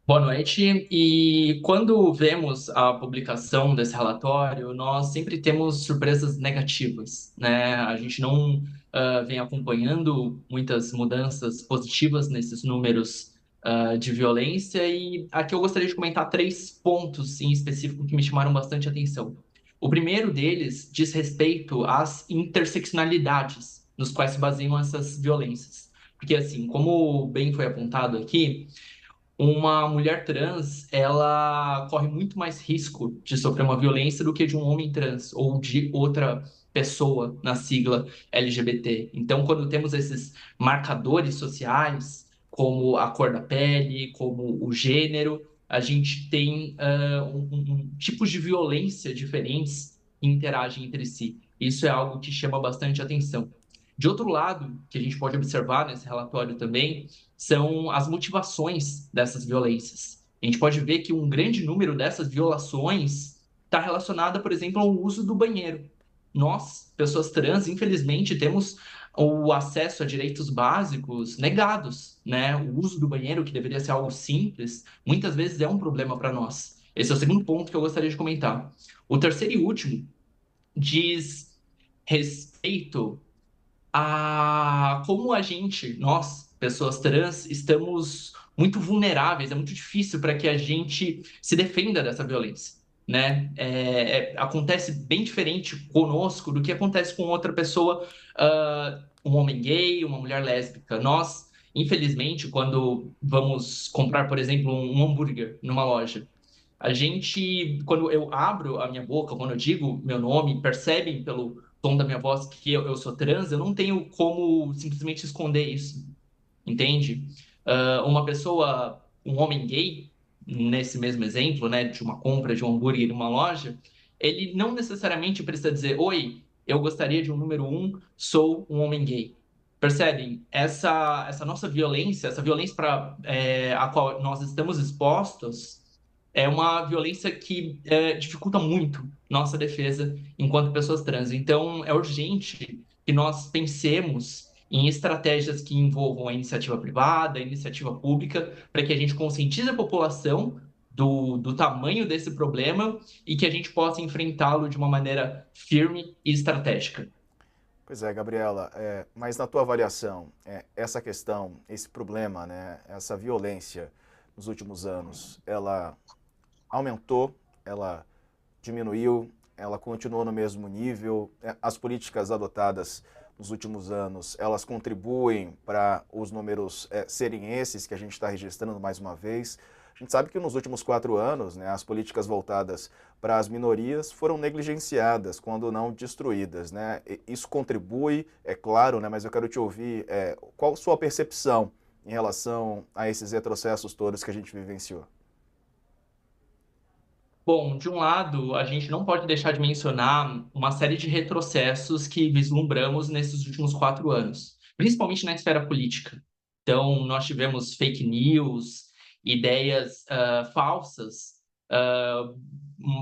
Boa noite. E quando vemos a publicação desse relatório, nós sempre temos surpresas negativas, né? A gente não vem acompanhando muitas mudanças positivas nesses números de violência. E aqui eu gostaria de comentar três pontos em específico que me chamaram bastante atenção. O primeiro deles diz respeito às interseccionalidades nos quais se baseiam essas violências. Porque, assim, como bem foi apontado aqui, uma mulher trans, ela corre muito mais risco de sofrer uma violência do que de um homem trans ou de outra pessoa na sigla LGBT. Então, quando temos esses marcadores sociais, como a cor da pele, como o gênero, a gente tem tipos de violência diferentes que interagem entre si. Isso é algo que chama bastante atenção. De outro lado, que a gente pode observar nesse relatório também, são as motivações dessas violências. A gente pode ver que um grande número dessas violações está relacionada, por exemplo, ao uso do banheiro. Nós, pessoas trans, infelizmente, temos o acesso a direitos básicos negados, né? O uso do banheiro, que deveria ser algo simples, muitas vezes é um problema para nós. Esse é o segundo ponto que eu gostaria de comentar. O terceiro e último diz respeito a como a gente, nós, pessoas trans, estamos muito vulneráveis, é muito difícil para que a gente se defenda dessa violência, né? Acontece bem diferente conosco do que acontece com outra pessoa, um homem gay, uma mulher lésbica. Nós, infelizmente, quando vamos comprar, por exemplo, um hambúrguer numa loja, a gente, quando eu abro a minha boca, quando eu digo meu nome, percebem pelo tom da minha voz que eu sou trans, eu não tenho como simplesmente esconder isso, entende? Uma pessoa, um homem gay, nesse mesmo exemplo, né, de uma compra de um hambúrguer em uma loja, ele não necessariamente precisa dizer, oi, eu gostaria de um número um, sou um homem gay. Percebem? Essa nossa violência, essa violência para a qual nós estamos expostos, é uma violência que dificulta muito nossa defesa enquanto pessoas trans. Então, é urgente que nós pensemos em estratégias que envolvam a iniciativa privada, a iniciativa pública, para que a gente conscientize a população do tamanho desse problema e que a gente possa enfrentá-lo de uma maneira firme e estratégica. Pois é, Gabriela, mas na tua avaliação, essa questão, esse problema, né, essa violência nos últimos anos, ela aumentou, ela diminuiu, ela continuou no mesmo nível? As políticas adotadas nos últimos anos, elas contribuem para os números serem esses que a gente está registrando mais uma vez? A gente sabe que nos últimos 4 anos, né, as políticas voltadas para as minorias foram negligenciadas, quando não destruídas, né? Isso contribui, é claro, né, mas eu quero te ouvir, qual a sua percepção em relação a esses retrocessos todos que a gente vivenciou? Bom, de um lado, a gente não pode deixar de mencionar uma série de retrocessos que vislumbramos nesses últimos 4 anos, principalmente na esfera política. Então, nós tivemos fake news, ideias falsas, ah,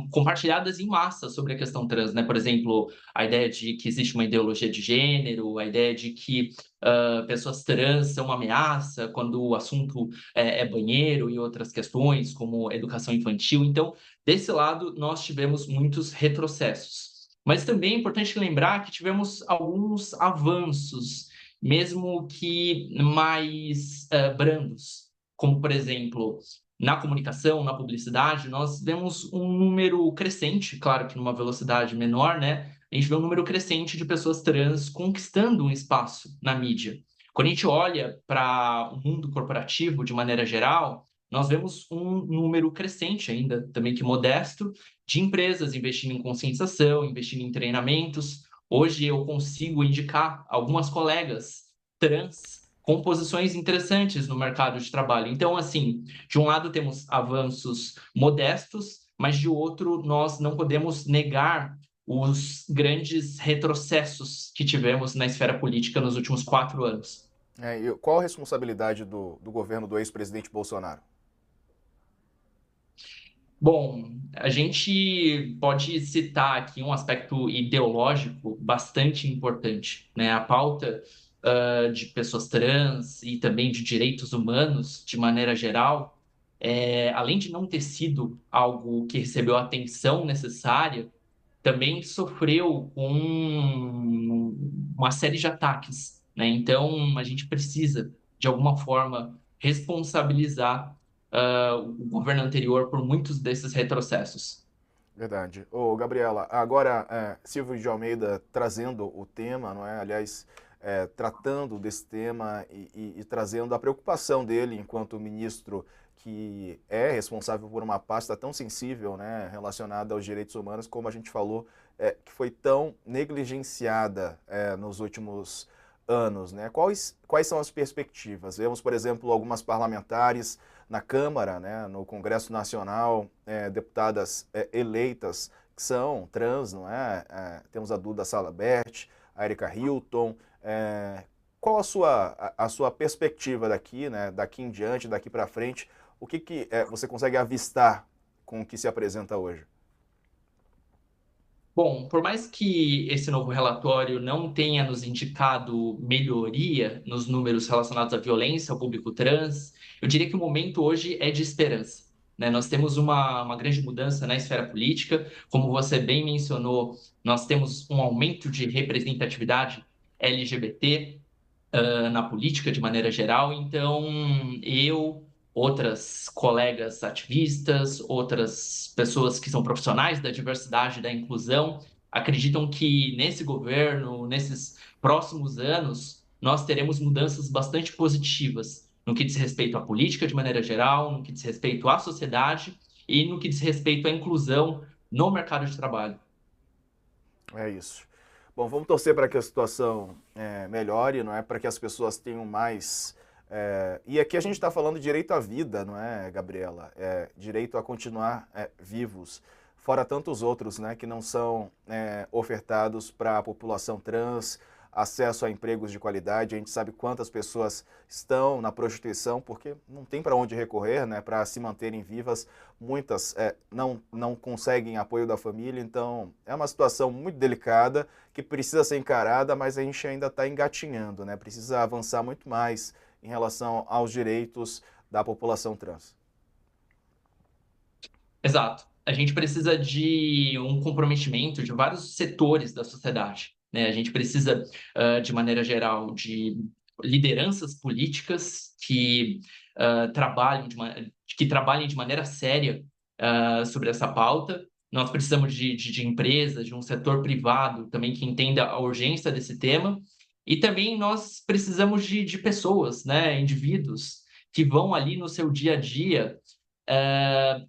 compartilhadas em massa sobre a questão trans, né? Por exemplo, a ideia de que existe uma ideologia de gênero, a ideia de que pessoas trans são uma ameaça quando o assunto é banheiro e outras questões, como educação infantil. Então, desse lado, nós tivemos muitos retrocessos. Mas também é importante lembrar que tivemos alguns avanços, mesmo que mais brandos, como, por exemplo, na comunicação, na publicidade, nós vemos um número crescente, claro que numa velocidade menor, né? A gente vê um número crescente de pessoas trans conquistando um espaço na mídia. Quando a gente olha para o mundo corporativo de maneira geral, nós vemos um número crescente ainda, também que modesto, de empresas investindo em conscientização, investindo em treinamentos. Hoje eu consigo indicar algumas colegas trans com posições interessantes no mercado de trabalho. Então, assim, de um lado temos avanços modestos, mas de outro nós não podemos negar os grandes retrocessos que tivemos na esfera política nos últimos 4 anos. E qual a responsabilidade do governo do ex-presidente Bolsonaro? Bom, a gente pode citar aqui um aspecto ideológico bastante importante, né? A pauta de pessoas trans e também de direitos humanos, de maneira geral, além de não ter sido algo que recebeu a atenção necessária, também sofreu com uma série de ataques, né? Então, a gente precisa, de alguma forma, responsabilizar o governo anterior por muitos desses retrocessos. Verdade. Ô, Gabriela, agora Silvio de Almeida trazendo o tema, não é? Aliás, tratando desse tema e trazendo a preocupação dele enquanto ministro que é responsável por uma pasta tão sensível, né, relacionada aos direitos humanos, como a gente falou, que foi tão negligenciada nos últimos anos, né? Quais são as perspectivas? Vemos, por exemplo, algumas parlamentares na Câmara, né, no Congresso Nacional, deputadas eleitas que são trans, não é? Temos a Duda Salabert, a Erika Hilton. Qual a sua perspectiva daqui, né, daqui em diante, daqui para frente? O que você consegue avistar com o que se apresenta hoje? Bom, por mais que esse novo relatório não tenha nos indicado melhoria nos números relacionados à violência ao público trans, eu diria que o momento hoje é de esperança, né? Nós temos uma grande mudança na esfera política, como você bem mencionou, nós temos um aumento de representatividade LGBT, na política de maneira geral. Então, eu, outras colegas ativistas, outras pessoas que são profissionais da diversidade e da inclusão, acreditam que nesse governo, nesses próximos anos, nós teremos mudanças bastante positivas no que diz respeito à política de maneira geral, no que diz respeito à sociedade e no que diz respeito à inclusão no mercado de trabalho. É isso. Bom, vamos torcer para que a situação melhore, não é? Para que as pessoas tenham mais. E aqui a gente está falando de direito à vida, não é, Gabriela? Direito a continuar vivos, fora tantos outros, né, que não são ofertados para a população trans, acesso a empregos de qualidade. A gente sabe quantas pessoas estão na prostituição porque não tem para onde recorrer, né, para se manterem vivas. Muitas não conseguem apoio da família, então é uma situação muito delicada que precisa ser encarada, mas a gente ainda está engatinhando, né? Precisa avançar muito mais em relação aos direitos da população trans. Exato. A gente precisa de um comprometimento de vários setores da sociedade, né? A gente precisa, de maneira geral, de lideranças políticas que que trabalhem de maneira séria sobre essa pauta. Nós precisamos de empresas, de um setor privado também que entenda a urgência desse tema. E também nós precisamos de pessoas, né? Indivíduos que vão ali no seu dia a dia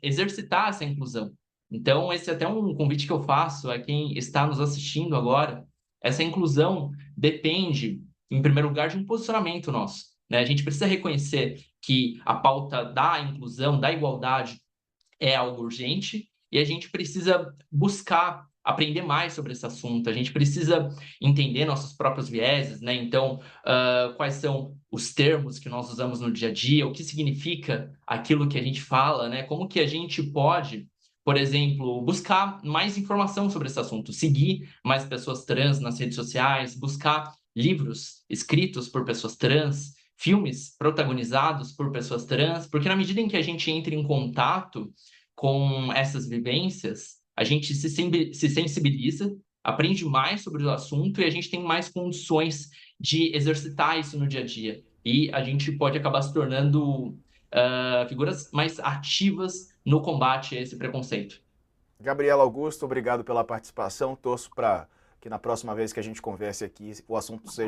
exercitar essa inclusão. Então, esse é até um convite que eu faço a quem está nos assistindo agora. Essa inclusão depende, em primeiro lugar, de um posicionamento nosso, né? A gente precisa reconhecer que a pauta da inclusão, da igualdade, é algo urgente e a gente precisa buscar aprender mais sobre esse assunto. A gente precisa entender nossos próprios vieses, né? Então, quais são os termos que nós usamos no dia a dia, o que significa aquilo que a gente fala, né? Como que a gente pode, por exemplo, buscar mais informação sobre esse assunto, seguir mais pessoas trans nas redes sociais, buscar livros escritos por pessoas trans, filmes protagonizados por pessoas trans, porque na medida em que a gente entra em contato com essas vivências, a gente se sensibiliza, aprende mais sobre o assunto e a gente tem mais condições de exercitar isso no dia a dia. E a gente pode acabar se tornando figuras mais ativas no combate a esse preconceito. Gabriela Augusto, obrigado pela participação. Torço para que na próxima vez que a gente converse aqui o assunto seja